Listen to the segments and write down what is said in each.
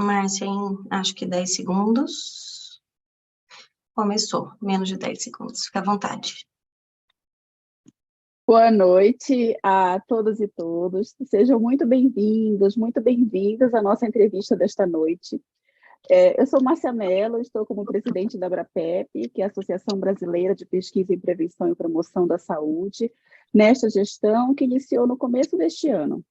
Márcia, em acho que 10 segundos. Começou, menos de 10 segundos. Fica à vontade. Boa noite a todos e todas. Sejam muito bem-vindos, muito bem-vindas à nossa entrevista desta noite. Eu sou Márcia Mello, estou como presidente da ABRAPEP, que é a Associação Brasileira de Pesquisa em Prevenção e Promoção da Saúde, nesta gestão que iniciou no começo deste ano.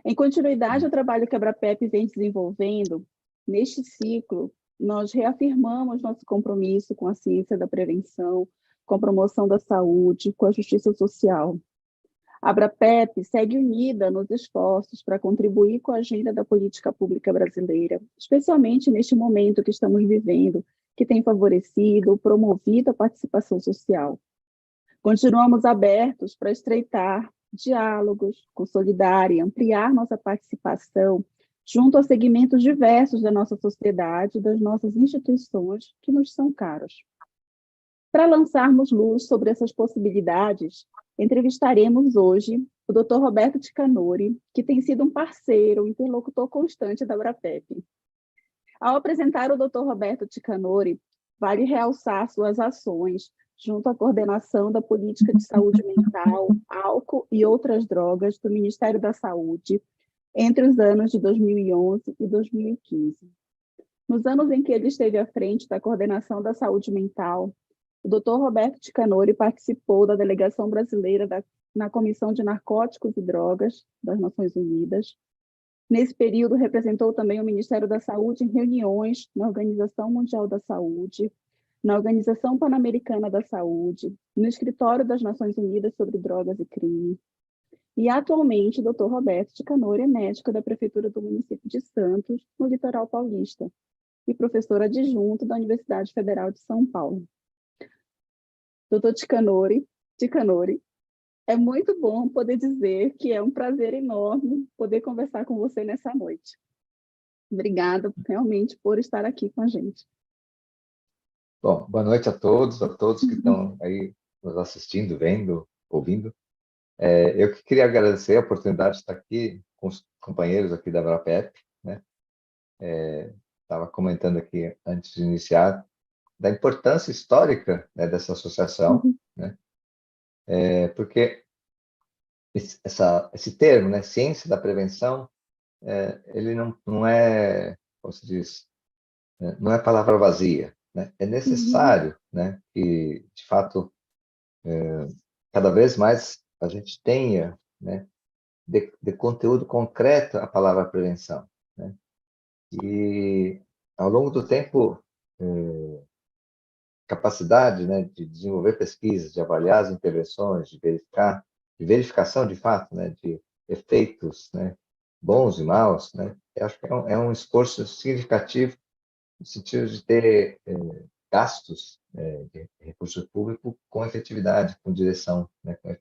Em continuidade ao trabalho que a ABRAPEP vem desenvolvendo, neste ciclo, nós reafirmamos nosso compromisso com a ciência da prevenção, com a promoção da saúde, com a justiça social. A ABRAPEP segue unida nos esforços para contribuir com a agenda da política pública brasileira, especialmente neste momento que estamos vivendo, que tem favorecido, promovido a participação social. Continuamos abertos para estreitar diálogos, consolidar e ampliar nossa participação junto a segmentos diversos da nossa sociedade e das nossas instituições que nos são caros. Para lançarmos luz sobre essas possibilidades, entrevistaremos hoje o Dr. Roberto Ticanori, que tem sido um parceiro, um interlocutor constante da ABRAPEP. Ao apresentar o Dr. Roberto Ticanori, vale realçar suas ações junto à coordenação da política de saúde mental, álcool e outras drogas do Ministério da Saúde entre os anos de 2011 e 2015. Nos anos em que ele esteve à frente da coordenação da saúde mental, o Dr. Roberto Ticanori participou da delegação brasileira na Comissão de Narcóticos e Drogas das Nações Unidas. Nesse período, representou também o Ministério da Saúde em reuniões na Organização Mundial da Saúde, na Organização Pan-Americana da Saúde, no Escritório das Nações Unidas sobre Drogas e Crime. E, atualmente, o Dr. Roberto Ticanori é médico da Prefeitura do município de Santos, no litoral paulista, e professor adjunto da Universidade Federal de São Paulo. Dr. Ticanori, é muito bom poder dizer que é um prazer enorme poder conversar com você nessa noite. Obrigada, realmente, por estar aqui com a gente. Bom, boa noite a todos que estão aí nos assistindo, vendo, ouvindo. Eu que queria agradecer a oportunidade de estar aqui com os companheiros aqui da ABRAPEP, né? Estava comentando aqui, antes de iniciar, da importância histórica, né, dessa associação, né? Porque esse termo, né, ciência da prevenção, ele não é, como se diz, não é palavra vazia, né? É necessário, né, que, de fato, cada vez mais a gente tenha, né, de conteúdo concreto a palavra prevenção, né? E, ao longo do tempo, capacidade, né, de desenvolver pesquisas, de avaliar as intervenções, de verificação de fato, né, de efeitos, né, bons e maus, né, eu acho que é um esforço significativo no sentido de ter gastos de recurso público com efetividade, com direção, né, com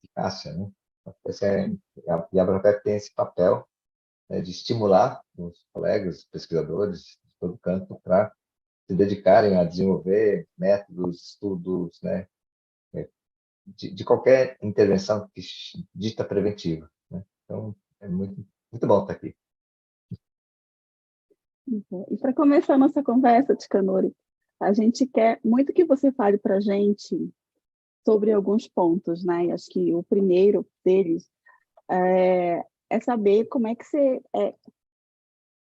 eficácia, né. E a ABRAPEP tem esse papel, né, de estimular os colegas, pesquisadores de todo canto para se dedicarem a desenvolver métodos, estudos, né, de qualquer intervenção que dita preventiva, né? Então, é muito bom estar aqui. E para começar a nossa conversa, Ticanori, a gente quer muito que você fale para a gente sobre alguns pontos, né? E acho que o primeiro deles é saber como é que você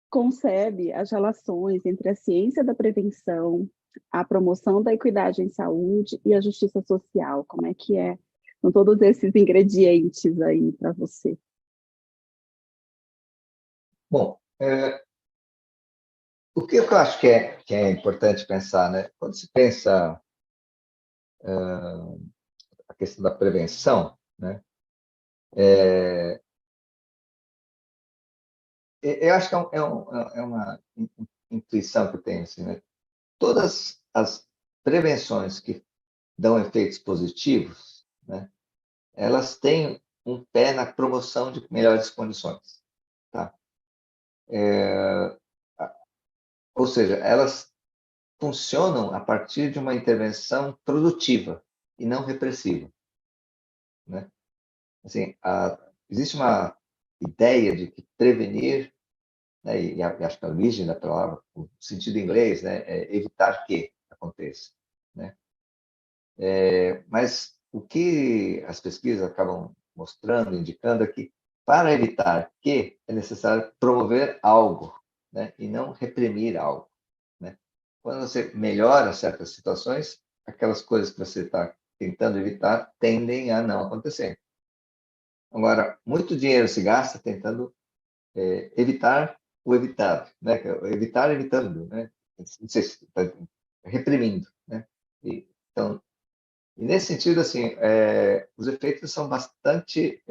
concebe as relações entre a ciência da prevenção, a promoção da equidade em saúde e a justiça social. Como é que com todos esses ingredientes aí para você? Bom, o que eu acho que é importante pensar, né? Quando se pensa a questão da prevenção, né? Eu acho que é uma intuição que eu tenho, assim, né? Todas as prevenções que dão efeitos positivos, né, elas têm um pé na promoção de melhores condições, tá? Ou seja, elas funcionam a partir de uma intervenção produtiva e não repressiva, né? Assim, existe uma ideia de que prevenir né, e acho que a origem da palavra, o sentido em inglês, né, é evitar que aconteça, né? Mas o que as pesquisas acabam mostrando, indicando é que para evitar que é necessário promover algo, né, e não reprimir algo, né? Quando você melhora certas situações, aquelas coisas que você está tentando evitar tendem a não acontecer. Agora, muito dinheiro se gasta tentando evitar o evitável, né? Evitar evitando, né? Não sei se tá reprimindo, né? Então, e nesse sentido, assim, os efeitos são bastante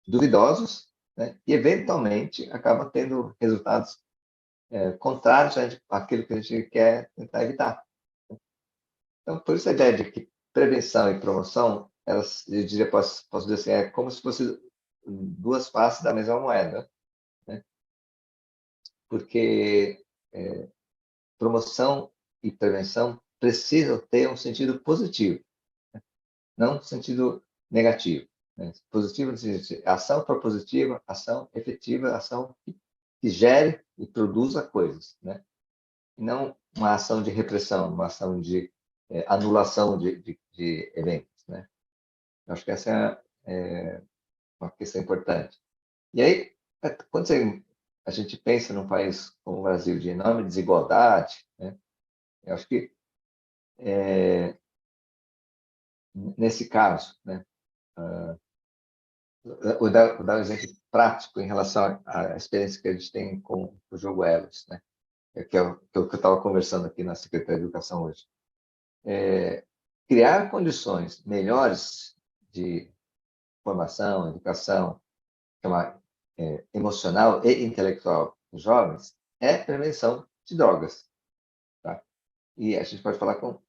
duvidosos, né? E eventualmente acabam tendo resultados contrários àquilo que a gente quer tentar evitar. Então, por isso a ideia de que prevenção e promoção, elas, eu diria, posso dizer assim, é como se fossem duas faces da mesma moeda, né? Porque promoção e prevenção precisam ter um sentido positivo, né? Não um sentido negativo, né? Positivo no sentido de ação propositiva, ação efetiva, ação que gere e produza coisas, né? E não uma ação de repressão, uma ação de anulação de eventos, né? Eu acho que essa é uma questão importante. E aí, quando a gente pensa num país como o Brasil de enorme desigualdade, né? Eu acho que nesse caso, né? Vou dar um exemplo prático em relação à experiência que a gente tem com o jogo Elos, né? Que é o que eu estava conversando aqui na Secretaria de Educação hoje. Criar condições melhores de formação, educação, emocional e intelectual dos jovens é prevenção de drogas, tá? E a gente pode falar com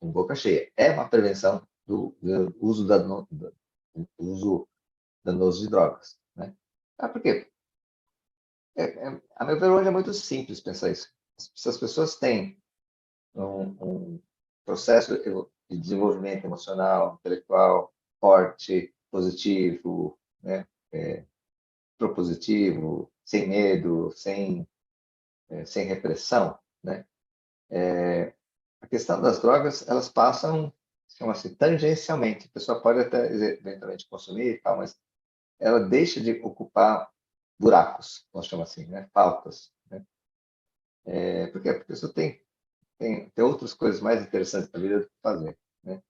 boca cheia. É uma prevenção do uso uso danoso de drogas, né? Por quê? A meu ver, hoje é muito simples pensar isso. Se as pessoas têm um processo de desenvolvimento emocional, intelectual, forte, positivo, né? Propositivo, sem medo, sem repressão, né? A questão das drogas, elas passam, chama-se tangencialmente. A pessoa pode até eventualmente consumir e tal, mas ela deixa de ocupar buracos, nós chamamos assim, né? Faltas, né? Por quê? Porque a pessoa tem outras coisas mais interessantes na vida do que fazer, né?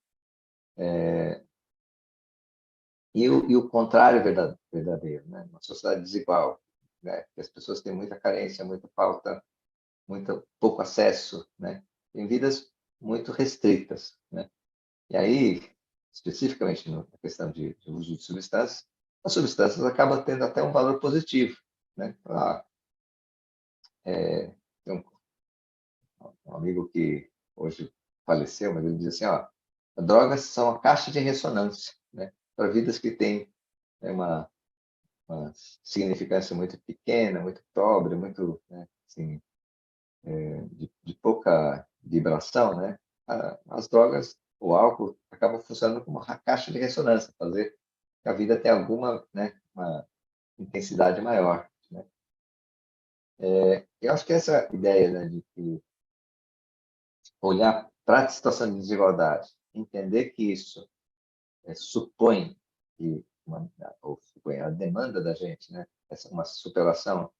E o contrário é verdadeiro, né? Uma sociedade desigual, né? Que as pessoas têm muita carência, muita falta, muito pouco acesso, né? Tem vidas muito restritas, né? E aí, especificamente na questão de uso de substâncias, as substâncias acabam tendo até um valor positivo, né? Tem um amigo que hoje faleceu, mas ele diz assim, ó, drogas são a caixa de ressonância, né? Para vidas que têm, né, uma significância muito pequena, muito pobre, muito, né, assim, de pouca vibração, né? As drogas, o álcool, acabam funcionando como uma caixa de ressonância, fazer que a vida tenha alguma, né, uma intensidade maior, né? Eu acho que essa ideia, né, de que olhar para a situação de desigualdade, entender que isso supõe que ou supõe a demanda da gente, né, uma superação,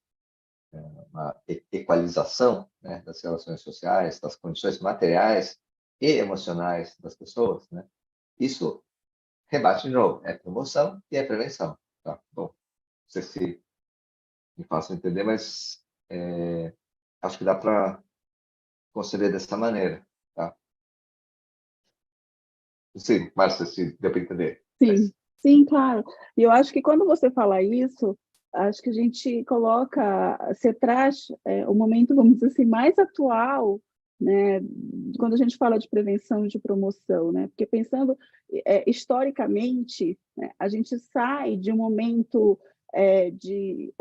uma equalização, né, das relações sociais, das condições materiais e emocionais das pessoas, né? Isso rebate de novo, é promoção e é prevenção, tá? Bom, não sei se me faço entender, mas acho que dá para conceber dessa maneira, tá? Não sei, Márcia, se deu para entender. Sim, sim, claro. E eu acho que quando você fala isso, acho que a gente coloca, você traz o momento, vamos dizer assim, mais atual, né, quando a gente fala de prevenção e de promoção, né? Porque pensando historicamente, né, a gente sai de um momento de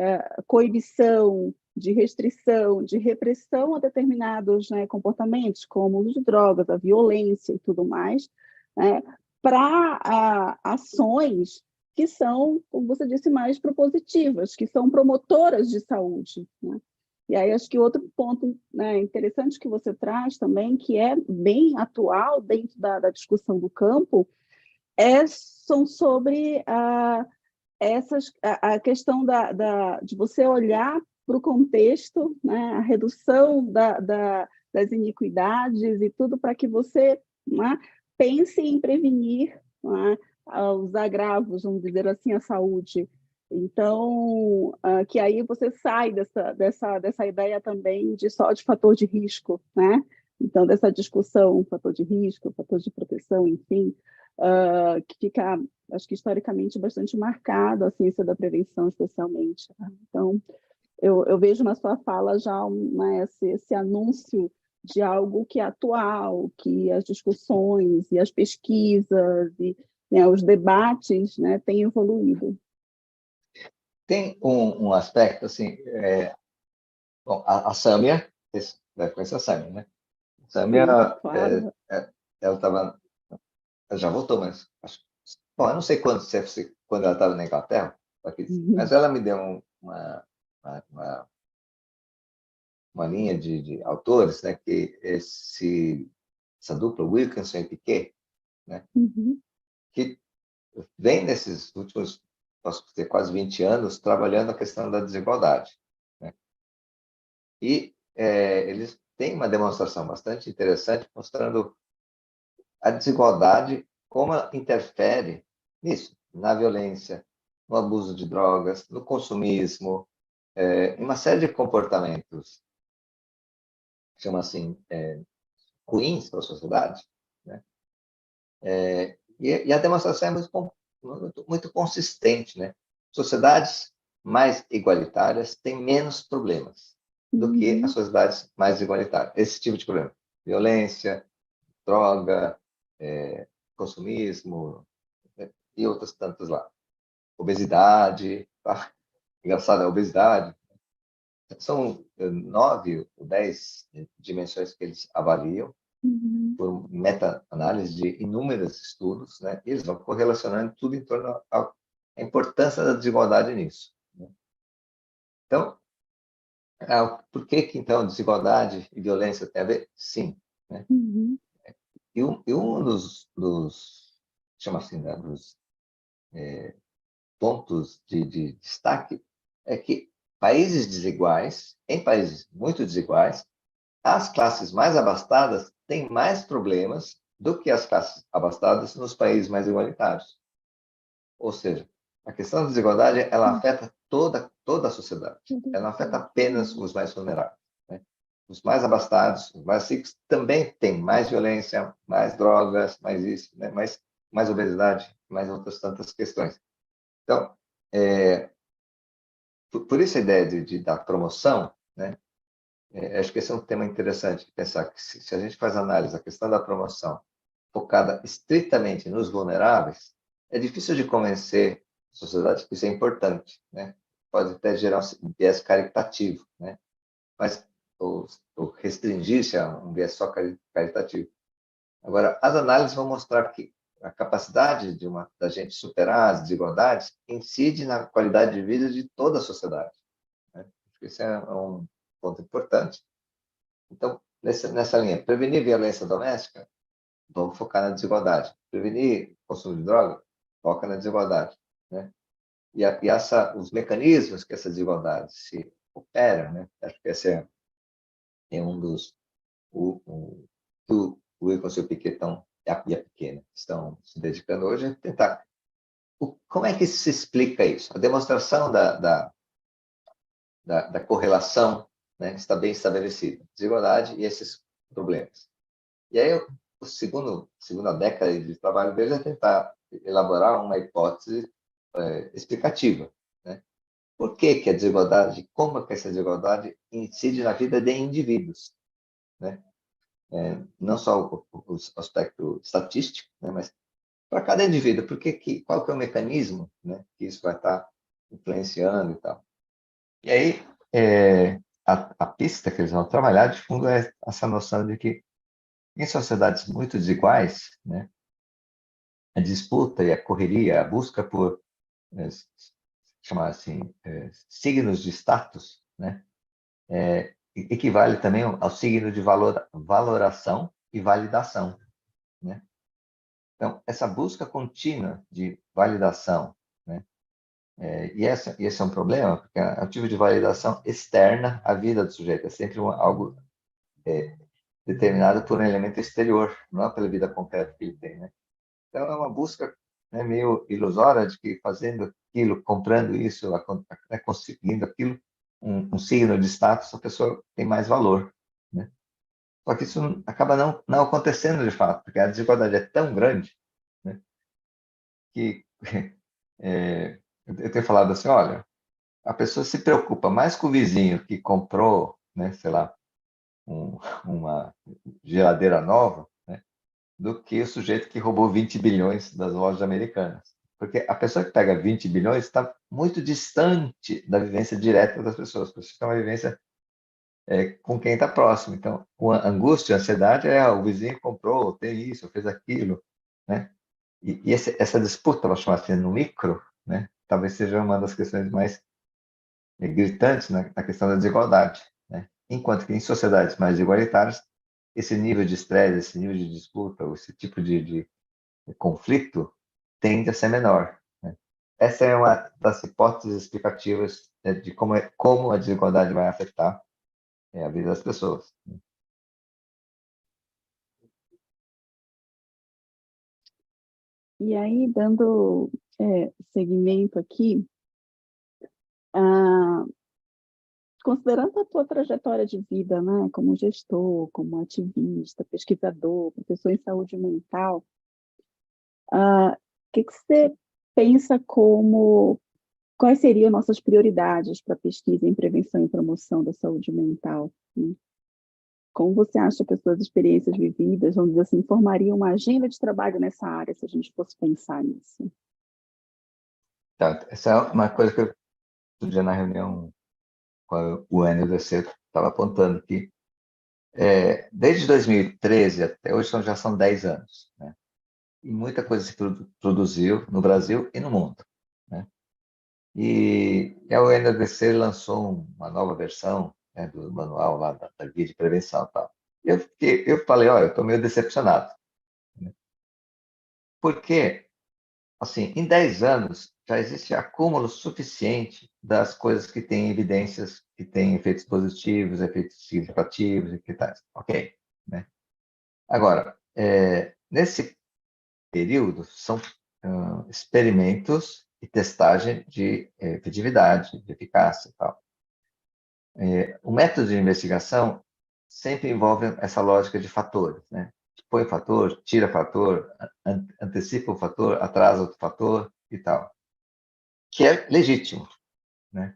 coibição, de restrição, de repressão a determinados, né, comportamentos, como o uso de drogas, a violência e tudo mais, né, para ações que são, como você disse, mais propositivas, que são promotoras de saúde, né? E aí acho que outro ponto, né, interessante que você traz também, que é bem atual dentro da discussão do campo, são sobre a questão de você olhar para o contexto, né, a redução das iniquidades e tudo para que você, né, pense em prevenir, né, os agravos, vamos dizer assim, à saúde. Então, que aí você sai dessa ideia também só de fator de risco, né? Então, dessa discussão, fator de risco, fator de proteção, enfim, que fica, acho que historicamente, bastante marcado, a ciência da prevenção, especialmente. Tá? Então, eu vejo na sua fala já esse anúncio de algo que é atual, que as discussões e as pesquisas e, né, os debates, né, têm evoluído. Tem um aspecto, assim, bom, a Sâmia, você deve conhecer a Sâmia, né? A Sâmia, Claro. ela estava, ela já voltou, mas, bom, eu não sei quando ela estava na Inglaterra, mas ela me deu uma linha de autores, né, que essa dupla, Wilkinson e Piquet, né, que vem nesses últimos, posso dizer, quase 20 anos, trabalhando a questão da desigualdade. Né? E eles têm uma demonstração bastante interessante, mostrando a desigualdade, como ela interfere nisso, na violência, no abuso de drogas, no consumismo, em uma série de comportamentos, chama assim, ruins para a sociedade. Né? E a demonstração é muito consistente. Né? Sociedades mais igualitárias têm menos problemas do que as sociedades mais igualitárias. Esse tipo de problema. Violência, droga, consumismo, e outros tantos lá. Obesidade, tá? Engraçado, a obesidade. São 9 ou 10 dimensões que eles avaliam, por meta-análise de inúmeros estudos, né? E eles vão correlacionando tudo em torno à importância da desigualdade nisso. Né? Então, por que então desigualdade e violência tem a ver? Sim. Né? E um dos chama assim, né, dos pontos de destaque é que em países muito desiguais, as classes mais abastadas têm mais problemas do que as classes abastadas nos países mais igualitários. Ou seja, a questão da desigualdade, ela afeta toda a sociedade. Ela não afeta apenas os mais vulneráveis. Né? Os mais abastados, os mais ricos, também têm mais violência, mais drogas, mais isso, né? mais obesidade, mais outras tantas questões. Então, por isso a ideia da promoção, né? Acho que esse é um tema interessante, pensar que se a gente faz análise da questão da promoção focada estritamente nos vulneráveis, é difícil de convencer a sociedade que isso é importante, né? Pode até gerar um viés caritativo, né? Mas ou restringir-se a um viés só caritativo. Agora, as análises vão mostrar que a capacidade da gente superar as desigualdades incide na qualidade de vida de toda a sociedade. Né? Esse é um ponto importante. Então, nessa linha, prevenir violência doméstica, vamos focar na desigualdade. Prevenir consumo de droga, foca na desigualdade. Né? E os mecanismos que essa desigualdade se opera, né? Acho que esse é um dos... O Wilson e o Piquetão e a Pequena estão se dedicando hoje a tentar... Como é que se explica isso? A demonstração da correlação, né, está bem estabelecida. Desigualdade e esses problemas. E aí, a segunda década de trabalho deles é tentar elaborar uma hipótese explicativa. Né? Por que a desigualdade, como que essa desigualdade incide na vida de indivíduos? Né? Não só o aspecto estatístico, né, mas para cada indivíduo, qual que é o mecanismo, né, que isso vai estar influenciando e tal. E aí, a pista que eles vão trabalhar, de fundo, é essa noção de que, em sociedades muito desiguais, né, a disputa e a correria, a busca por chamar assim, signos de status, né? Equivale também ao signo de valoração e validação, né? Então, essa busca contínua de validação, né? E esse é um problema, porque é um tipo de validação externa à vida do sujeito, é sempre algo determinado por um elemento exterior, não é pela vida concreta que ele tem, né? Então, é uma busca, né, meio ilusória de que fazendo aquilo, comprando isso, né, conseguindo aquilo, um signo de status, a pessoa tem mais valor, né? Só que isso acaba não acontecendo de fato, porque a desigualdade é tão grande, né, que eu tenho falado assim, olha, a pessoa se preocupa mais com o vizinho que comprou, né, sei lá, uma geladeira nova, né, do que o sujeito que roubou 20 bilhões das lojas americanas. Porque a pessoa que pega 20 bilhões está muito distante da vivência direta das pessoas, porque isso é uma vivência com quem está próximo. Então, a angústia, a ansiedade o vizinho comprou, tem isso, fez aquilo, né? E essa disputa, vamos chamar assim, no micro, né? Talvez seja uma das questões mais gritantes na questão da desigualdade, né? Enquanto que em sociedades mais igualitárias, esse nível de estresse, esse nível de disputa, esse tipo de conflito tende a ser menor, né? Essa é uma das hipóteses explicativas, né, de como a desigualdade vai afetar a vida das pessoas. E aí, dando seguimento aqui, considerando a tua trajetória de vida, né, como gestor, como ativista, pesquisador, professor em saúde mental, o que você pensa quais seriam nossas prioridades para pesquisa em prevenção e promoção da saúde mental, né? Como você acha que as suas experiências vividas, vamos dizer assim, formariam uma agenda de trabalho nessa área, se a gente fosse pensar nisso? Tá, essa é uma coisa que eu outro na reunião com o NDC estava apontando que desde 2013 até hoje já são 10 anos, né? E muita coisa se produziu no Brasil e no mundo, né? E o NDC lançou uma nova versão, né, do manual lá da guia de prevenção e tal. Eu falei, olha, eu estou meio decepcionado, né? Porque, assim, em 10 anos já existe acúmulo suficiente das coisas que têm evidências, que têm efeitos positivos, efeitos significativos e que tais, ok, né? Agora, nesse período, são experimentos e testagem de efetividade, de eficácia e tal. O método de investigação sempre envolve essa lógica de fatores, né? Põe fator, tira fator, antecipa o fator, atrasa outro fator e tal. Que é legítimo, né?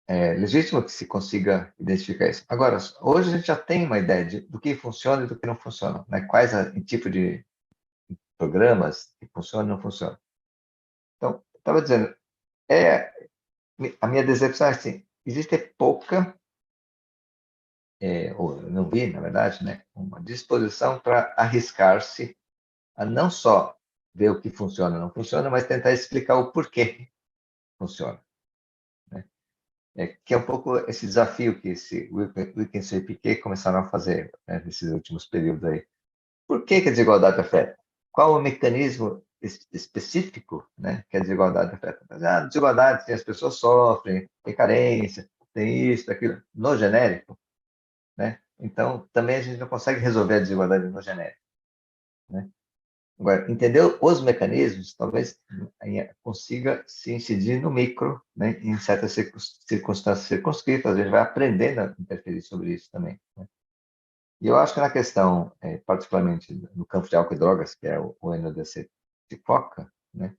É legítimo que se consiga identificar isso. Agora, hoje a gente já tem uma ideia do que funciona e do que não funciona, né? Quais tipo de programas que funcionam e não funcionam. Então, eu estava dizendo, a minha decepção é assim, existe pouca, ou eu não vi, na verdade, né, uma disposição para arriscar-se a não só ver o que funciona ou não funciona, mas tentar explicar o porquê funciona, né? Que é um pouco esse desafio que esse Wilkinson e Piquet começaram a fazer, né, nesses últimos períodos aí. Por que a desigualdade afeta? Qual o mecanismo específico, né, que a desigualdade afeta? A desigualdade, tem as pessoas sofrem, tem carência, tem isso, aquilo, no genérico, né? Então, também a gente não consegue resolver a desigualdade no genérico, né? Agora, entender os mecanismos, talvez consiga se incidir no micro, né, em certas circunstâncias circunscritas, a gente vai aprendendo a interferir sobre isso também, né? E eu acho que na questão, particularmente no campo de álcool e drogas, que é o NDC se foca, né,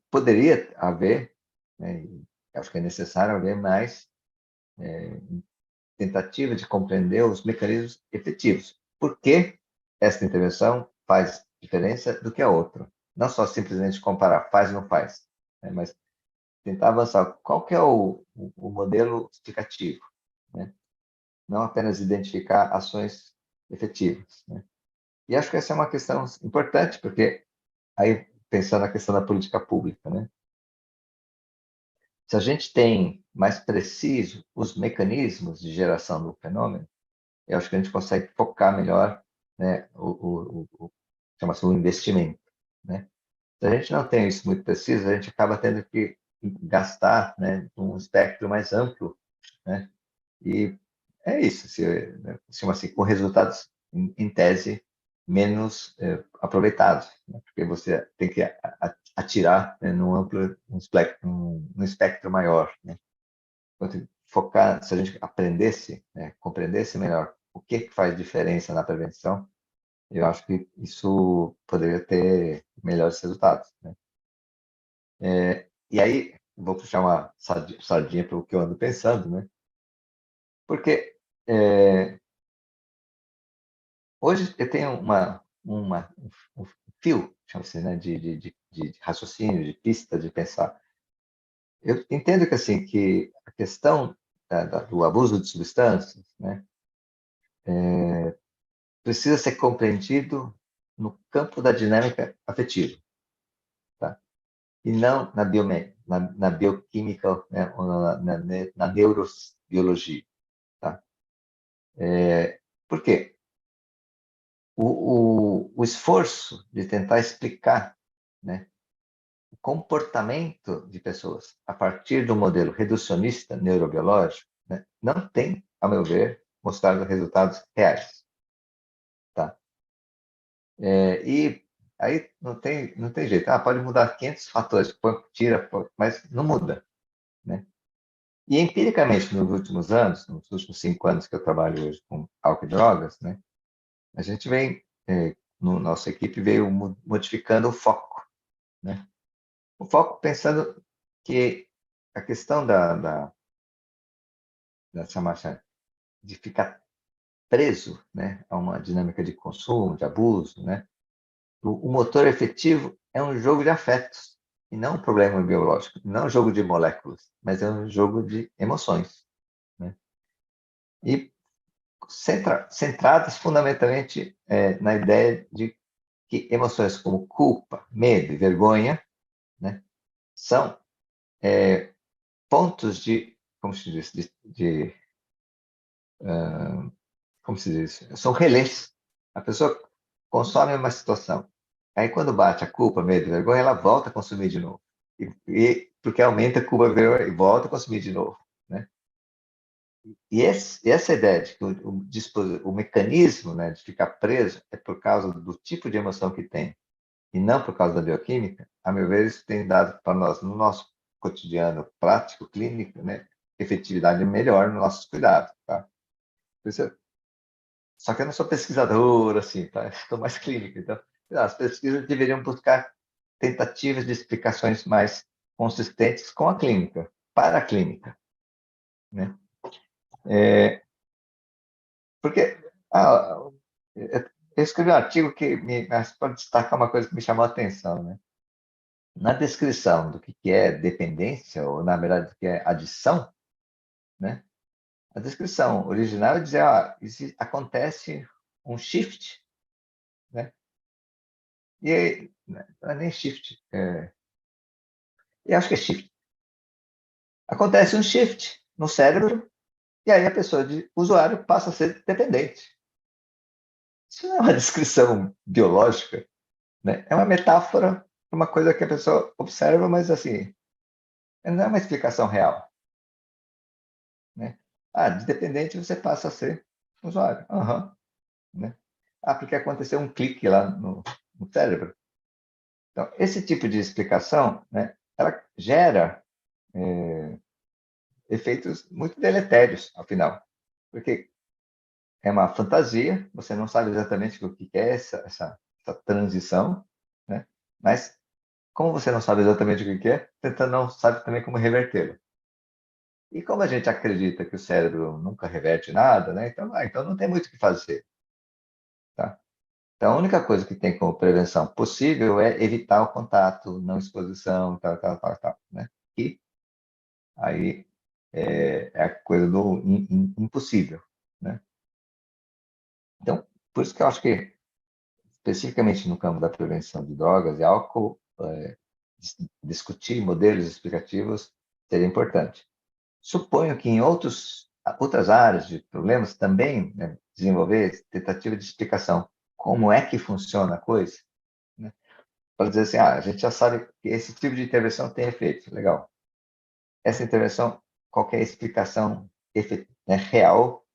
poderia haver, né, e acho que é necessário haver mais tentativa de compreender os mecanismos efetivos. Por que esta intervenção faz diferença do que a outra? Não só simplesmente comparar faz ou não faz, né, mas tentar avançar. Qual que é o modelo explicativo, né? Não apenas identificar ações efetivas, né? E acho que essa é uma questão importante, porque aí pensando na questão da política pública, né? Se a gente tem mais preciso os mecanismos de geração do fenômeno, eu acho que a gente consegue focar melhor, né, chama-se o investimento, né? Se a gente não tem isso muito preciso, a gente acaba tendo que gastar, né, um espectro mais amplo, né? E é isso, né, chama assim, com resultados, em tese, menos aproveitados, né? Porque você tem que atirar, né, num amplo, um espectro maior, né? Então, focar, se a gente aprendesse, né, compreendesse melhor o que faz diferença na prevenção, eu acho que isso poderia ter melhores resultados, né? E aí, vou puxar uma sardinha para o que eu ando pensando, né? Porque hoje eu tenho um fio, chama-se, né, de raciocínio, de pista, de pensar. Eu entendo que, assim, que a questão do abuso de substâncias, né, precisa ser compreendido no campo da dinâmica afetiva, tá? E não na bioquímica, né, ou na neurobiologia, tá? Por quê? O esforço de tentar explicar, né, o comportamento de pessoas a partir do modelo reducionista neurobiológico, né, não tem, a meu ver, mostrado resultados reais, tá? E aí não tem jeito. Pode mudar 500 fatores, tira, mas não muda, né? E empiricamente, nos últimos anos, nos últimos 5 anos que eu trabalho hoje com álcool e drogas, né, a gente vem, nossa equipe veio modificando o foco, né? O foco pensando que a questão dessa marcha de ficar preso, né, a uma dinâmica de consumo, de abuso, né? O motor efetivo é um jogo de afetos e não um problema biológico, não um jogo de moléculas, mas é um jogo de emoções, né? E centradas fundamentalmente na ideia de que emoções como culpa, medo e vergonha, né, são pontos de, como se diz, como se diz, são relés. A pessoa consome uma situação, aí quando bate a culpa, medo e vergonha, ela volta a consumir de novo. Porque aumenta a culpa, vergonha e volta a consumir de novo, né? E essa ideia de que o mecanismo, né, de ficar preso é por causa do tipo de emoção que tem e não por causa da bioquímica, a meu ver, isso tem dado para nós, no nosso cotidiano prático, clínico, né, efetividade melhor nos nossos cuidados, tá? Só que eu não sou pesquisador, assim, tá? Estou mais clínico. Então, as pesquisas deveriam buscar tentativas de explicações mais consistentes com a clínica, para a clínica, né? Porque eu escrevi um artigo que pode destacar uma coisa que me chamou a atenção, né? Na descrição do que é dependência, ou na verdade do que é adição, né? A descrição original dizia, acontece um shift, né? E aí, não é nem shift, eu acho que é shift. Acontece um shift no cérebro, e aí a pessoa de usuário passa a ser dependente. Isso não é uma descrição biológica, né? É uma metáfora para uma coisa que a pessoa observa, mas assim, não é uma explicação real, né? De dependente você passa a ser usuário. Uhum, né? Porque aconteceu um clique lá no cérebro. Então, esse tipo de explicação, né, ela gera efeitos muito deletérios, afinal. Porque é uma fantasia, você não sabe exatamente o que é essa transição, né? Mas, como você não sabe exatamente o que é, você não sabe também como revertê-lo. E como a gente acredita que o cérebro nunca reverte nada, né? Então não tem muito o que fazer, tá? Então, a única coisa que tem como prevenção possível é evitar o contato, não exposição, tal, né? E aí é a coisa do impossível, né? Então, por isso que eu acho que, especificamente no campo da prevenção de drogas e álcool, discutir modelos explicativos seria importante. Suponho que em outras áreas de problemas também, né, desenvolver tentativa de explicação. Como é que funciona a coisa? Né? Para dizer assim, a gente já sabe que esse tipo de intervenção tem efeito. Legal. Essa intervenção, qual que é a explicação né, real,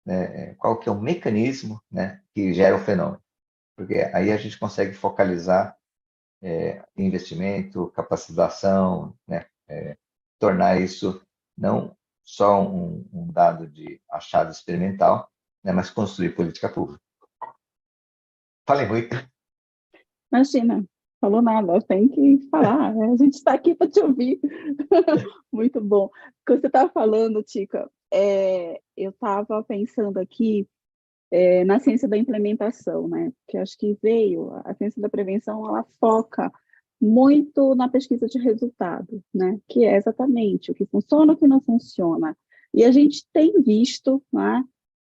né, qual que é o mecanismo, né, que gera o fenômeno? Porque aí a gente consegue focalizar investimento, capacitação, né, tornar isso não só um dado de achado experimental, né, mas construir política pública. Falei muito. Imagina, falou nada, tem que falar, né? A gente está aqui para te ouvir. Muito bom. Quando você estava falando, Tica, eu estava pensando aqui na ciência da implementação, né? Que acho que a ciência da prevenção, ela foca muito na pesquisa de resultado, né? Que é exatamente o que funciona, o que não funciona. E a gente tem visto, né,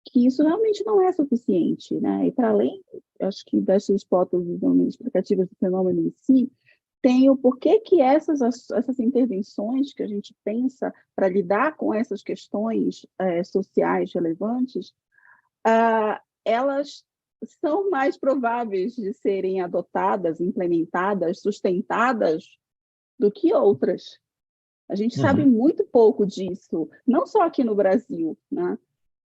que isso realmente não é suficiente, né? E para além, acho que das hipóteses explicativas do fenômeno em si, tem o porquê que essas intervenções que a gente pensa para lidar com essas questões sociais relevantes, elas são mais prováveis de serem adotadas, implementadas, sustentadas do que outras. A gente sabe muito pouco disso, não só aqui no Brasil, né?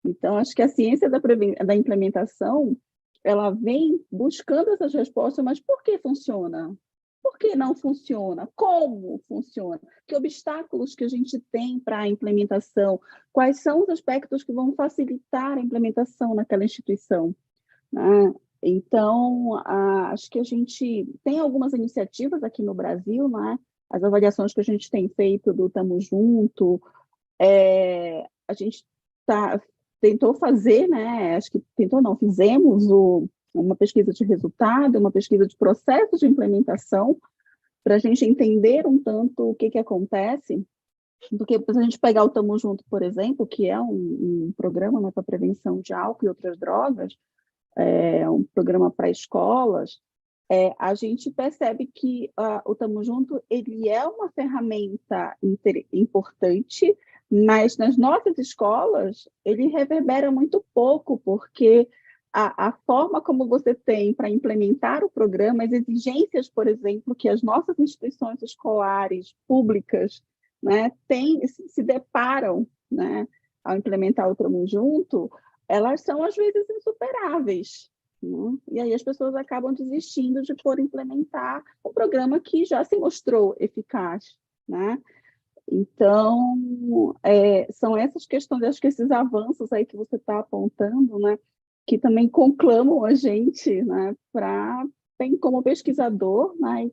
Então, acho que a ciência da implementação, ela vem buscando essas respostas, mas por que funciona? Por que não funciona? Como funciona? Que obstáculos que a gente tem para a implementação? Quais são os aspectos que vão facilitar a implementação naquela instituição? Né? Então, acho que a gente tem algumas iniciativas aqui no Brasil, né? As avaliações que a gente tem feito do Tamo Junto, a gente tentou fazer, né? Acho que tentou não, fizemos uma pesquisa de resultado, uma pesquisa de processos de implementação, para a gente entender um tanto o que acontece, porque se a gente pegar o Tamo Junto, por exemplo, que é um programa, né, para prevenção de álcool e outras drogas, um programa para escolas, a gente percebe que o Tamo Junto ele é uma ferramenta importante, mas nas nossas escolas ele reverbera muito pouco, porque a forma como você tem para implementar o programa, as exigências, por exemplo, que as nossas instituições escolares públicas, né, se deparam, né, ao implementar o Tamo Junto, elas são às vezes insuperáveis. Né? E aí as pessoas acabam desistindo de implementar um programa que já se mostrou eficaz, né? Então, são essas questões, acho que esses avanços aí que você está apontando, né, que também conclamam a gente, né, para, como pesquisador, né,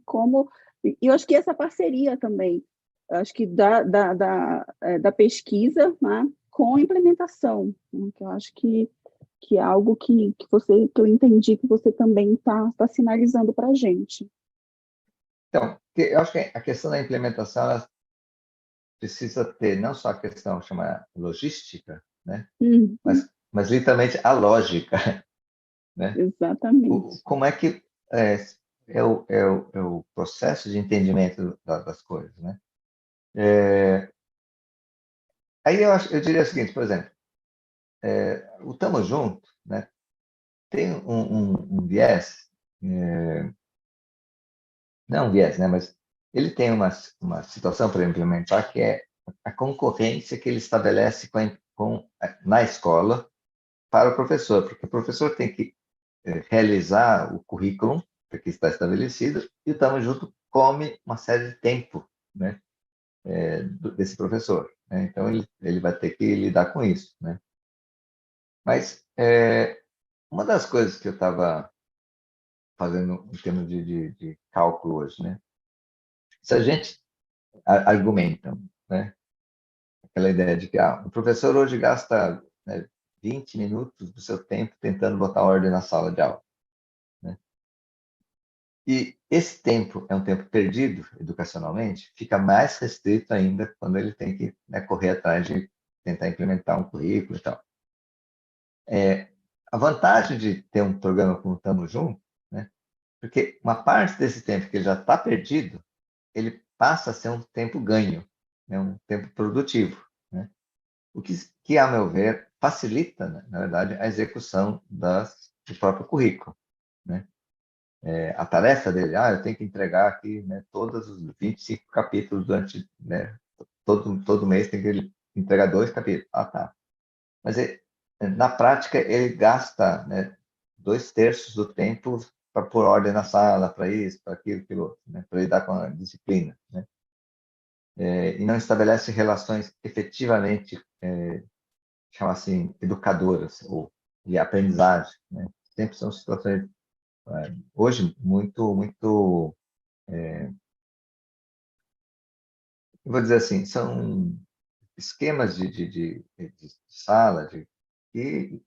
e eu acho que essa parceria também, acho que da pesquisa, né, com a implementação, né, que eu acho que é algo que eu entendi que você também está sinalizando para a gente. Então, eu acho que a questão da implementação ela precisa ter não só a questão chamada logística, né? Mas literalmente a lógica, né? Exatamente. Como é que é o processo de entendimento das coisas, né? Aí eu diria o seguinte, por exemplo, o Tamo Junto, né? Tem um viés, não um viés, né? Mas ele tem uma situação para implementar que é a concorrência que ele estabelece na escola para o professor, porque o professor tem que realizar o currículo que está estabelecido e o Tamo Junto come uma série de tempo, né, desse professor. Né? Então, ele vai ter que lidar com isso. Né? Mas uma das coisas que eu estava fazendo em termos de cálculo hoje, né? Se a gente argumenta, né, aquela ideia de que o professor hoje gasta 20 minutos do seu tempo tentando botar ordem na sala de aula. Né? E esse tempo é um tempo perdido educacionalmente, fica mais restrito ainda quando ele tem que correr atrás de tentar implementar um currículo e tal. A vantagem de ter um programa como Tamo Junto, né, Porque uma parte desse tempo que ele já está perdido, ele passa a ser um tempo ganho, né? Um tempo produtivo, né? O que, a meu ver, facilita, né, na verdade, a execução do próprio currículo, né? A tarefa dele, eu tenho que entregar aqui, né, todos os 25 capítulos durante, né, todo mês tem que entregar 2 capítulos. Tá. Mas na prática ele gasta, né, 2/3 do tempo para pôr ordem na sala, para isso, para aquilo outro, né, para lidar com a disciplina, né? E não estabelece relações efetivamente, chama assim, educadoras ou de aprendizagem, né? Sempre são situações, hoje, muito, eu vou dizer assim, são esquemas de sala que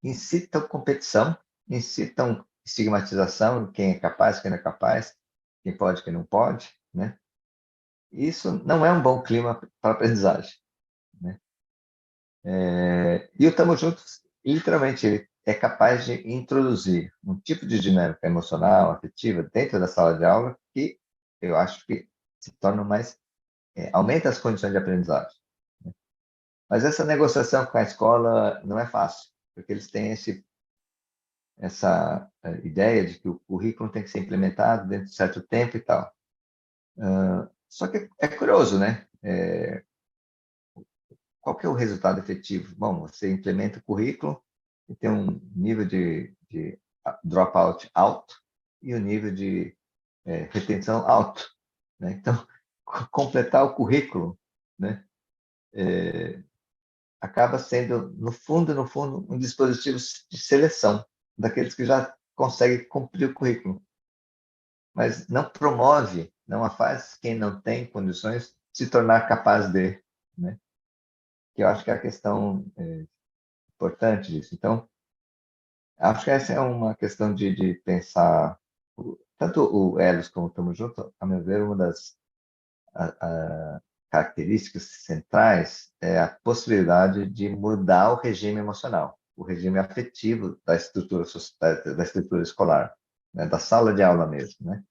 incitam competição, incitam estigmatização, quem é capaz, quem não é capaz, quem pode, quem não pode, né? Isso não é um bom clima para aprendizagem, né? E o Tamo Juntos, literalmente, ele é capaz de introduzir um tipo de dinâmica emocional, afetiva, dentro da sala de aula, que eu acho que se torna mais, aumenta as condições de aprendizagem. Mas essa negociação com a escola não é fácil, porque eles têm essa ideia de que o currículo tem que ser implementado dentro de certo tempo e tal. Só que é curioso, né? Qual que é o resultado efetivo? Bom, você implementa o currículo e tem um nível de dropout alto e um nível de retenção alto, né? Então, completar o currículo, né, acaba sendo, no fundo, um dispositivo de seleção daqueles que já conseguem cumprir o currículo, mas não promove, não faz quem não tem condições se tornar capaz de, né? Que eu acho que é a questão importante disso. Então, acho que essa é uma questão de pensar, tanto o Elos como o Tamo Junto, a meu ver, uma das características centrais é a possibilidade de mudar o regime emocional, o regime afetivo da estrutura escolar, né, da sala de aula mesmo, né?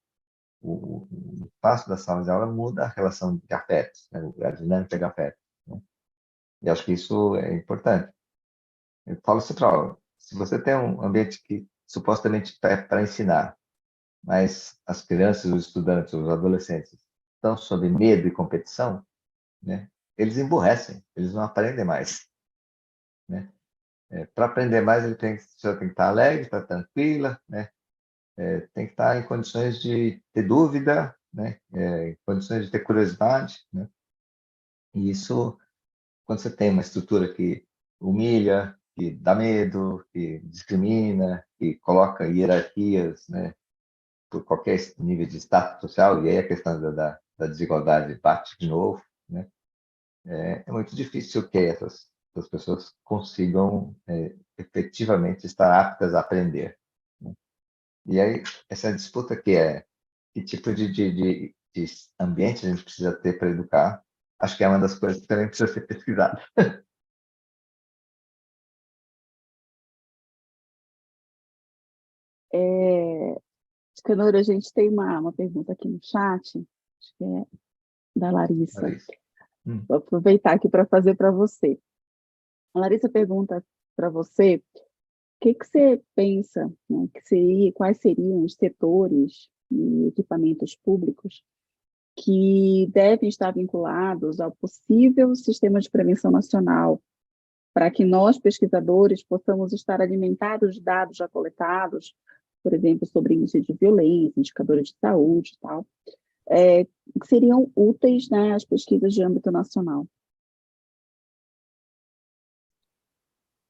O espaço da sala de aula muda a relação de afetos, né, a dinâmica de afetos, né? E acho que isso é importante. Eu falo sempre, se você tem um ambiente que supostamente é para ensinar, mas as crianças, os estudantes, os adolescentes estão sob medo e competição, né? Eles emburrecem, eles não aprendem mais, né? Para aprender mais, a pessoa tem que estar alegre, estar tranquila, né? Tem que estar em condições de ter dúvida, né? Em condições de ter curiosidade, né? E isso, quando você tem uma estrutura que humilha, que dá medo, que discrimina, que coloca hierarquias, né, por qualquer nível de status social, e aí a questão da desigualdade bate de novo, né? É muito difícil que essas pessoas consigam efetivamente estar aptas a aprender, né? E aí, essa disputa que tipo de ambiente a gente precisa ter para educar, acho que é uma das coisas que também precisa ser pesquisada. Scanor, a gente tem uma pergunta aqui no chat, acho que é da Larissa. Olha isso. Vou aproveitar aqui para fazer para você. A Larissa pergunta para você, o que você pensa, né, quais seriam os setores e equipamentos públicos que devem estar vinculados ao possível sistema de prevenção nacional, para que nós, pesquisadores, possamos estar alimentados de dados já coletados, por exemplo, sobre índice de violência, indicadores de saúde e tal, que seriam úteis, né, às pesquisas de âmbito nacional.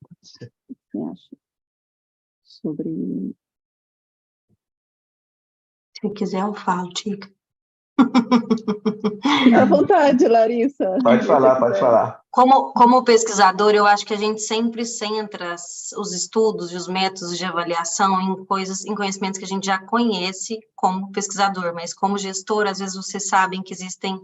O que você acha sobre... Se quiser, eu falo, Tica. Fica à vontade, Larissa. Pode falar, pode falar. Como pesquisador, eu acho que a gente sempre centra os estudos e os métodos de avaliação em conhecimentos que a gente já conhece como pesquisador, mas como gestor, às vezes vocês sabem que existem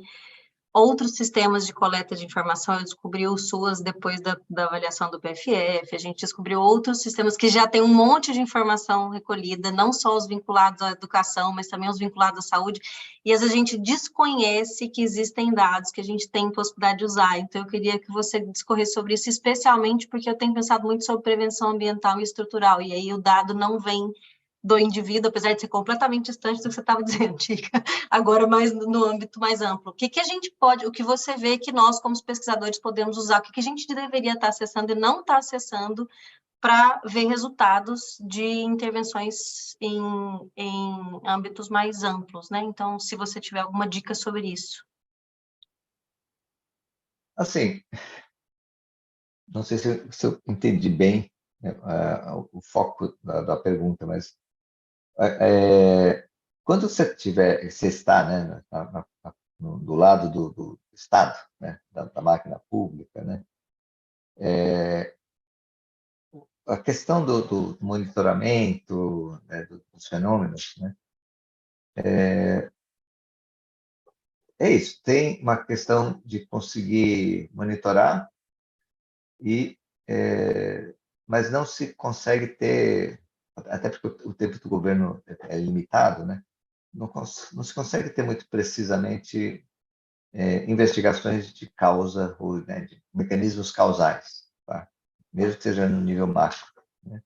outros sistemas de coleta de informação. Eu descobri o SUAS depois da avaliação do PFF, a gente descobriu outros sistemas que já tem um monte de informação recolhida, não só os vinculados à educação, mas também os vinculados à saúde, e às vezes a gente desconhece que existem dados que a gente tem possibilidade de usar. Então, eu queria que você discorresse sobre isso, especialmente porque eu tenho pensado muito sobre prevenção ambiental e estrutural, e aí o dado não vem do indivíduo, apesar de ser completamente distante do que você estava dizendo, Tica, agora mais no âmbito mais amplo. O que a gente pode, o que você vê que nós, como pesquisadores, podemos usar, o que a gente deveria estar acessando e não estar acessando para ver resultados de intervenções em âmbitos mais amplos, né? Então, se você tiver alguma dica sobre isso. Assim, não sei se eu entendi bem, né, o foco da pergunta, mas quando você está, né, do lado do Estado, né, da máquina pública, né, a questão do monitoramento, né, dos fenômenos, né, é isso. Tem uma questão de conseguir monitorar e mas não se consegue ter, até porque o tempo do governo é limitado, né? Não se consegue ter muito precisamente investigações de causa ou, né, de mecanismos causais, tá? Mesmo que seja no nível macro, né?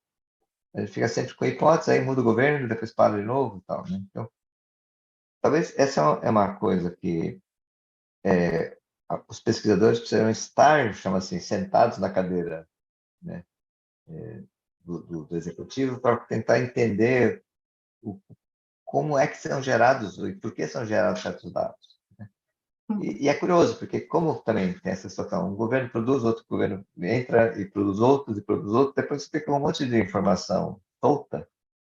A gente fica sempre com a hipótese, aí muda o governo, depois para de novo, e tal, né? Então, talvez essa é uma coisa que os pesquisadores precisam estar, chama assim, sentados na cadeira, né, do executivo para tentar entender como é que são gerados e por que são gerados certos dados. E é curioso, porque como também tem essa situação, um governo produz, outro governo entra e produz outros, depois você fica com um monte de informação solta,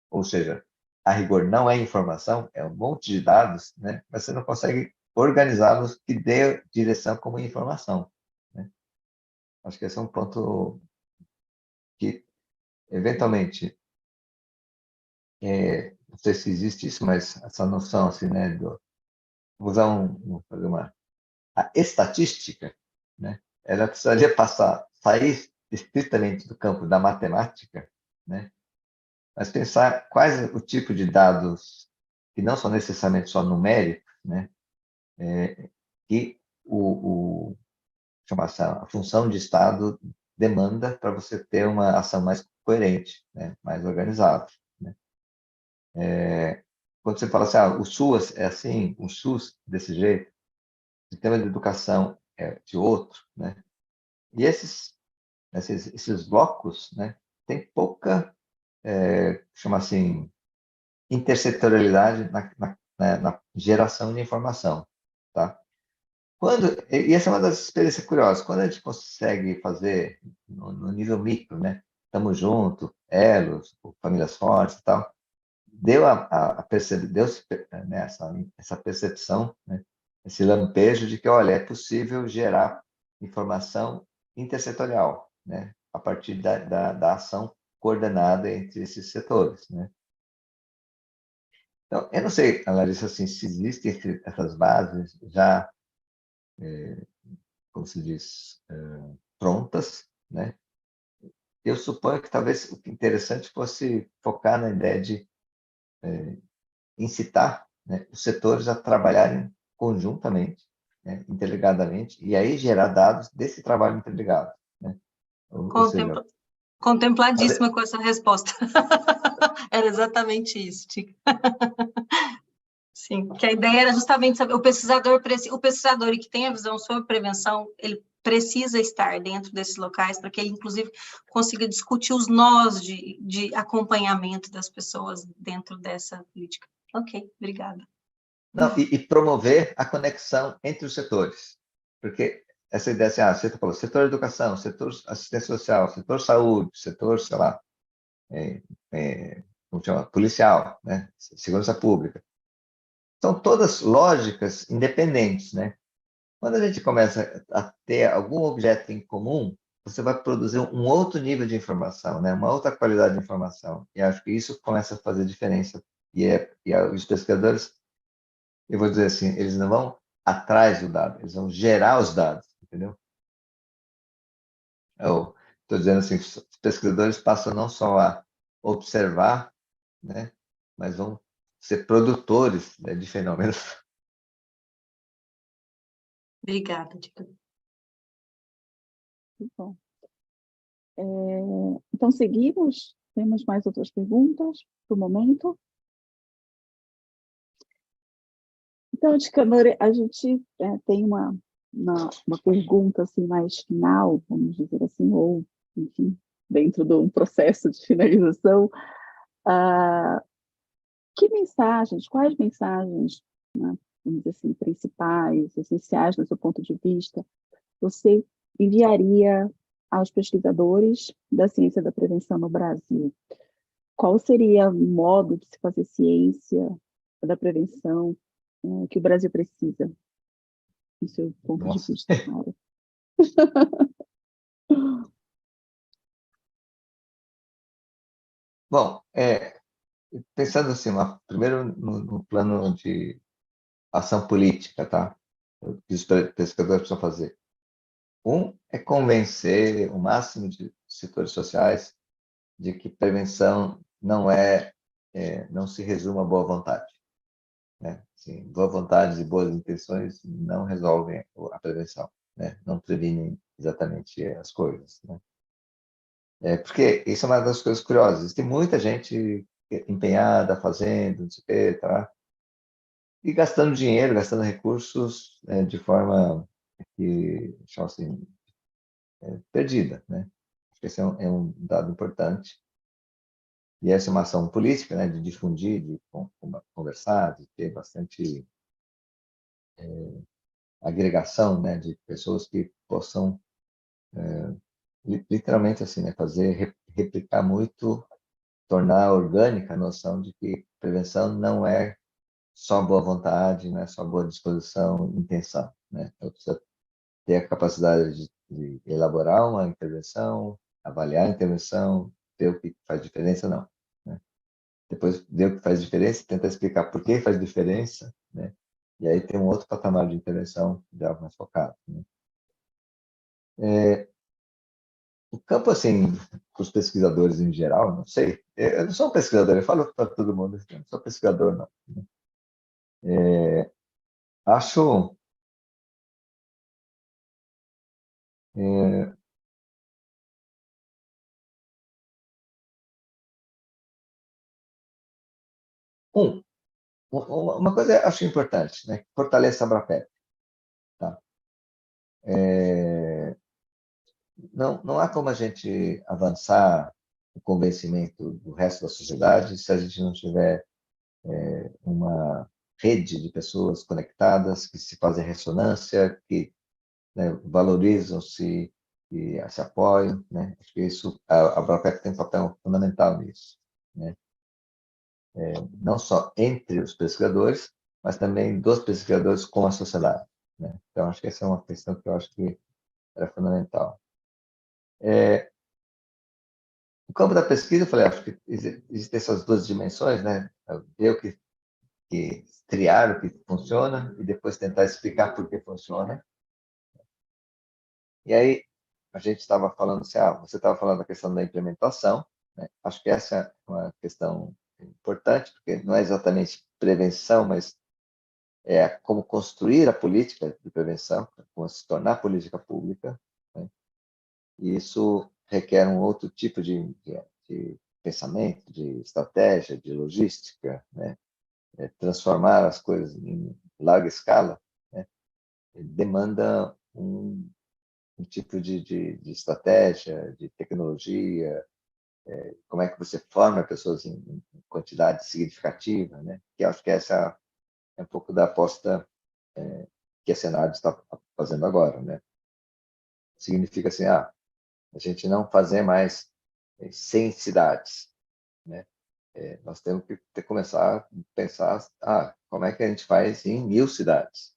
ou seja, a rigor não é informação, é um monte de dados, né? Mas você não consegue organizá-los que dê direção como informação, né? Acho que esse é um ponto que, eventualmente, não sei se existe isso, mas essa noção, assim, né, vou usar vou fazer a estatística, né, ela precisaria sair estritamente do campo da matemática, né, mas pensar quais o tipo de dados que não são necessariamente só numéricos, né, que chama a função de Estado demanda para você ter uma ação mais coerente, né, mais organizada, né. Quando você fala assim, o SUAS é assim, o SUS desse jeito, o sistema de educação é de outro, né? E esses blocos, né, tem pouca, chama assim, intersetorialidade na geração de informação, tá? E essa é uma das experiências curiosas, quando a gente consegue fazer no nível micro, né? Estamos juntos, elos, famílias fortes e tal, deu-se, né, essa percepção, né, esse lampejo de que, olha, é possível gerar informação intersetorial, né, a partir da ação coordenada entre esses setores, né. Então, eu não sei, Larissa, assim, se existem essas bases já, como se diz, prontas, né. Eu suponho que talvez o interessante fosse focar na ideia de incitar, né, os setores a trabalharem conjuntamente, né, interligadamente, e aí gerar dados desse trabalho interligado, né? Ou seja, Contempladíssima com essa resposta. Era exatamente isso, Tica. Sim, que a ideia era justamente saber, o pesquisador e que tem a visão sobre prevenção, ele precisa estar dentro desses locais para que ele, inclusive, consiga discutir os nós de acompanhamento das pessoas dentro dessa política. Ok, obrigada. Não, e promover a conexão entre os setores. Porque essa ideia, assim, você falou, setor educação, setor assistência social, setor saúde, setor, sei lá, como chama? Policial, né? Segurança pública. São todas lógicas independentes, né? Quando a gente começa a ter algum objeto em comum, você vai produzir um outro nível de informação, né? Uma outra qualidade de informação. E acho que isso começa a fazer diferença. E os pesquisadores, eu vou dizer assim, eles não vão atrás do dado, eles vão gerar os dados, entendeu? Eu estou dizendo assim, os pesquisadores passam não só a observar, né, mas vão ser produtores, né, de fenômenos. Obrigada, Dica. Muito bom. Então, seguimos. Temos mais outras perguntas para o momento? Então, Ticanori, a gente tem uma pergunta assim, mais final, vamos dizer assim, ou, enfim, dentro de um processo de finalização. Que mensagens, quais mensagens, né, vamos dizer assim, principais, essenciais do seu ponto de vista, você enviaria aos pesquisadores da ciência da prevenção no Brasil? Qual seria o modo de se fazer ciência da prevenção que o Brasil precisa, do seu ponto de Nossa. vista, claro? Bom, pensando assim, primeiro no plano de ação política, tá? O que os pesquisadores precisam fazer. Um é convencer o máximo de setores sociais de que prevenção não se resume a boa vontade, né? Assim, boa vontade e boas intenções não resolvem a prevenção, né? Não previnem exatamente as coisas, né? Porque isso é uma das coisas curiosas. Tem muita gente empenhada, fazendo, não sei o quê, tá? E gastando dinheiro, gastando recursos de forma que, chama assim, perdida, né? Esse é um dado importante. E essa é uma ação política, né, de difundir, de conversar, de ter bastante agregação, né, de pessoas que possam, literalmente, assim, né, replicar muito, tornar orgânica a noção de que prevenção não é só boa vontade, não é só boa disposição, intenção, né? Então, precisa ter a capacidade de elaborar uma intervenção, avaliar a intervenção, ver o que faz diferença, não, né? Depois ver o que faz diferença, tentar explicar por que faz diferença, né? E aí tem um outro patamar de intervenção já mais focado, né? O campo, assim, os pesquisadores em geral, não sei, eu não sou um pesquisador, eu falo para todo mundo, eu não sou pesquisador, não. Acho é, um, uma coisa eu acho importante, né? Fortaleça a Abrapep, tá? Não há como a gente avançar o convencimento do resto da sociedade se a gente não tiver uma rede de pessoas conectadas que se fazem ressonância, que, né, valorizam-se e se apoiam, né? Acho que isso, a Abrapep tem um papel fundamental nisso, né? Não só entre os pesquisadores, mas também dos pesquisadores com a sociedade, né? Então, acho que essa é uma questão que eu acho que era fundamental. No campo da pesquisa, eu falei, acho que existem essas duas dimensões, né? Ver que triar o que funciona e depois tentar explicar por que funciona. E aí, a gente estava falando assim, você estava falando da questão da implementação, né? Acho que essa é uma questão importante, porque não é exatamente prevenção, mas é como construir a política de prevenção, como se tornar política pública, né? E isso requer um outro tipo de pensamento, de estratégia, de logística, né? Transformar as coisas em larga escala, né? Demanda um tipo de estratégia, de tecnologia, como é que você forma pessoas em quantidade significativa, né? Que acho que essa é um pouco da aposta que a Senado está fazendo agora, né? Significa assim, a gente não fazer mais 100 cidades, né? Nós temos que começar a pensar, como é que a gente faz em 1000 cidades,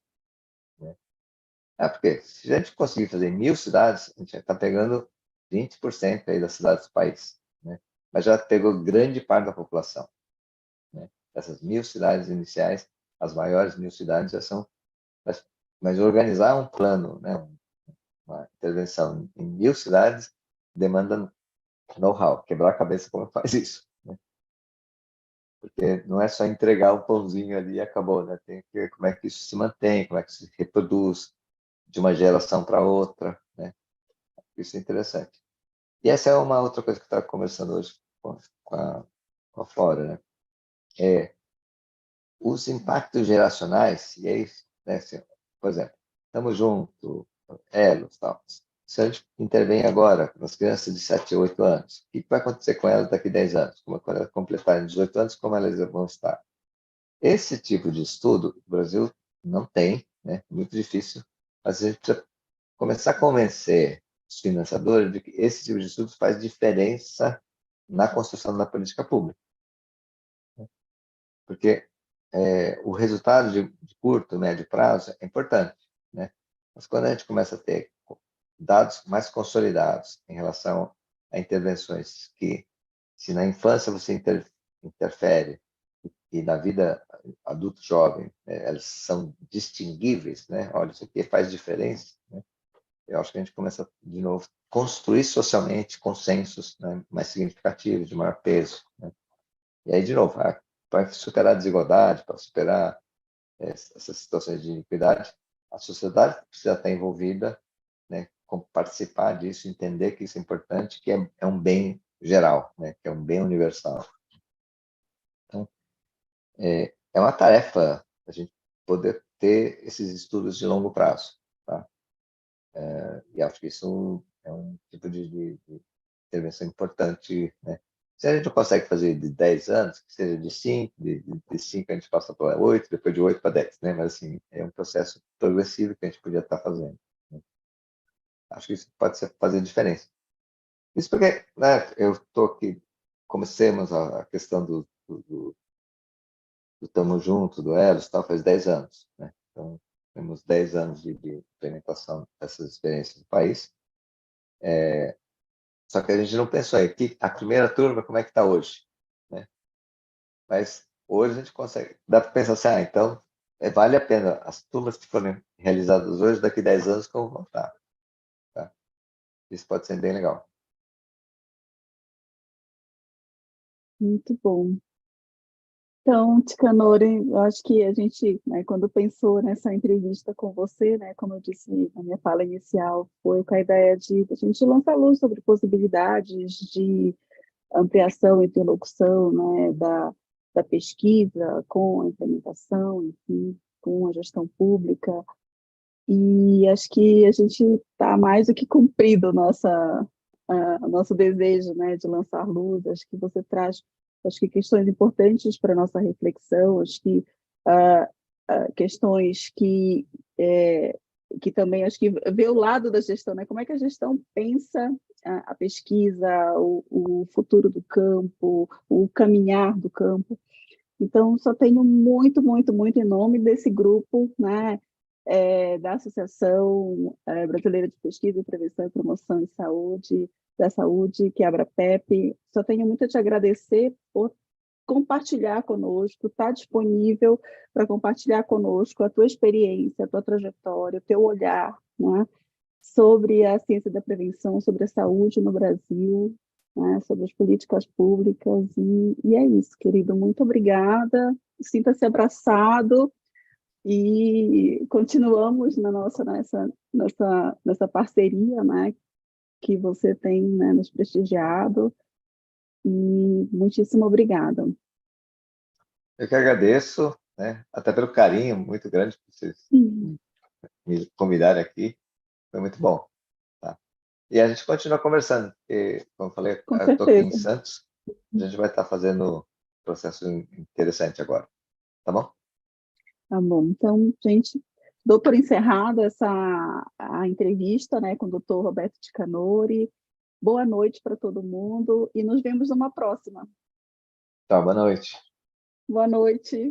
né? Porque se a gente conseguir fazer em 1000 cidades, a gente já está pegando 20% aí das cidades do país, né? Mas já pegou grande parte da população, né? Essas 1000 cidades iniciais, as maiores 1000 cidades já são, mas mas organizar um plano, né, uma intervenção em 1000 cidades demanda know-how, quebrar a cabeça como faz isso, né? Porque não é só entregar um pãozinho ali e acabou, né? Tem que ver como é que isso se mantém, como é que se reproduz de uma geração para outra, né? Isso é interessante. E essa é uma outra coisa que eu estava conversando hoje com a Flora, né? Os impactos geracionais, e aí, né, assim, por exemplo, estamos juntos, elos, tal. Se a gente intervém agora nas crianças de 7 a 8 anos, o que vai acontecer com elas daqui a 10 anos? Quando elas completarem 18 anos, como elas vão estar? Esse tipo de estudo, o Brasil não tem, né? Muito difícil, mas a gente precisa começar a convencer os financiadores de que esse tipo de estudo faz diferença na construção da política pública. Porque o resultado de curto, médio prazo é importante, né? Mas quando a gente começa a ter dados mais consolidados em relação a intervenções que, se na infância você interfere e na vida adulto jovem, elas são distinguíveis, né? Olha, isso aqui faz diferença, né? Eu acho que a gente começa, de novo, a construir socialmente consensos, né, mais significativos, de maior peso, né? E aí, de novo, para superar a desigualdade, para superar essas situações de iniquidade, a sociedade precisa estar envolvida, né, participar disso, entender que isso é importante, que é um bem geral, né, que é um bem universal. Então, é uma tarefa a gente poder ter esses estudos de longo prazo, tá? E acho que isso é um tipo de intervenção importante, né? Se a gente não consegue fazer de 10 anos, que seja de 5, de 5 a gente passa para 8, depois de 8 para 10, né? Mas, assim, é um processo progressivo que a gente podia estar fazendo, né? Acho que isso pode fazer diferença. Isso porque, né, eu estou aqui, comecemos a questão do Tamo Junto, do Elos, tal, faz 10 anos, né? Então, temos 10 anos de implementação dessas experiências no país. Só que a gente não pensou aí, a primeira turma, como é que está hoje, né? Mas hoje a gente consegue, dá para pensar assim, então vale a pena as turmas que forem realizadas hoje, daqui a 10 anos, como vão estar, tá? Isso pode ser bem legal. Muito bom. Então, Ticanori, eu acho que a gente, né, quando pensou nessa entrevista com você, né, como eu disse na minha fala inicial, foi com a ideia de a gente lançar luz sobre possibilidades de ampliação e interlocução, né, da pesquisa com a implementação, enfim, com a gestão pública. E acho que a gente está mais do que cumprido nosso desejo, né, de lançar luz. Acho que você traz, acho que questões importantes para a nossa reflexão, acho que questões que também acho que vê o lado da gestão, né? Como é que a gestão pensa a pesquisa, o futuro do campo, o caminhar do campo. Então, só tenho muito, muito, muito em nome desse grupo, né, da Associação Brasileira de Pesquisa, Prevenção e Promoção da Saúde, que é a ABRAPEP. Só tenho muito a te agradecer por compartilhar conosco, estar disponível para compartilhar conosco a tua experiência, a tua trajetória, o teu olhar, né, sobre a ciência da prevenção, sobre a saúde no Brasil, né, sobre as políticas públicas, e é isso, querido, muito obrigada, sinta-se abraçado, e continuamos nessa parceria, né, que você tem, né, nos prestigiado, e muitíssimo obrigada. Eu que agradeço, né, até pelo carinho muito grande que vocês me convidaram aqui, foi muito bom, tá? E a gente continua conversando, porque, como eu falei, Com eu estou aqui em certeza. Santos, a gente vai estar fazendo um processo interessante agora, tá bom? Tá bom, então, gente, dou por encerrada a entrevista, né, com o doutor Roberto Ticanori. Boa noite para todo mundo e nos vemos numa próxima. Tá, boa noite. Boa noite.